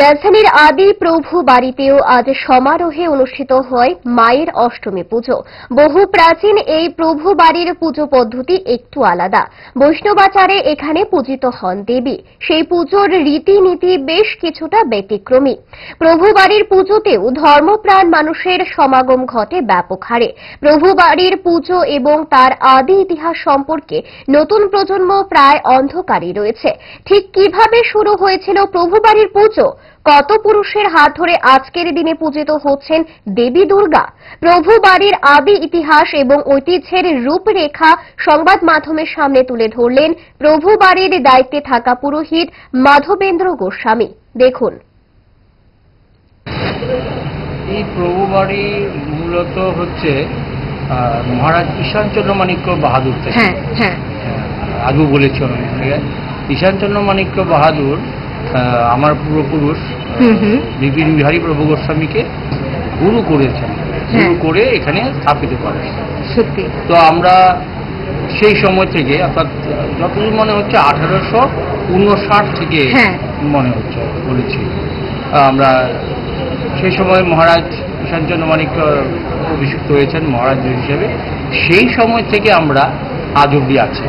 রাজধানীর আদি প্রভু বাড়িতেও আজ সমারোহে অনুষ্ঠিত হয় মায়ের অষ্টমী পুজো। বহু প্রাচীন এই প্রভু বাড়ির পুজো পদ্ধতি একটু আলাদা। বৈষ্ণবাচারে এখানে পূজিত হন দেবী। সেই পুজোর রীতিনীতি বেশ কিছুটা ব্যতিক্রমী। প্রভু বাড়ির পুজোতেও ধর্মপ্রাণ মানুষের সমাগম ঘটে ব্যাপক হারে। প্রভু বাড়ির পুজো এবং তার আদি ইতিহাস সম্পর্কে নতুন প্রজন্ম প্রায় অন্ধকারই রয়েছে। ঠিক কিভাবে শুরু হয়েছিল প্রভু বাড়ির পুজো, কত পুরুষের হাত ধরে আজকের দিনে পূজিত হচ্ছেন দেবী দুর্গা, প্রভু বাড়ির আদি ইতিহাস এবং ঐতিহ্যের রূপরেখা সংবাদ মাধ্যমের সামনে তুলে ধরলেন প্রভু বাড়ির দায়িত্বে থাকা পুরোহিত মাধবেন্দ্র গোস্বামী। দেখুন। এই প্রভু বাড়ি মূলত হচ্ছে মহারাজ ঈশানচন্দ্র মাণিক্য বাহাদুর থেকে। আগেও বলেছি অনেক জায়গায়। ঈশানচন্দ্র মাণিক্য বাহাদুর আমার পূর্বপুরুষ বিপিন বিহারী প্রভু গোস্বামীকে গুরু করেছেন, গুরু করে এখানে স্থাপিত করেন। সত্যি তো আমরা সেই সময় থেকে অর্থাৎ যতদূর মনে হচ্ছে 1859 থেকে মনে হচ্ছে বলেছি আমরা সেই সময় মহারাজ ঈশানচন্দ্র মাণিক্য অভিষিক্ত হয়েছেন মহারাজ হিসেবে। সেই সময় থেকে আমরা আজ অব্দি আছি।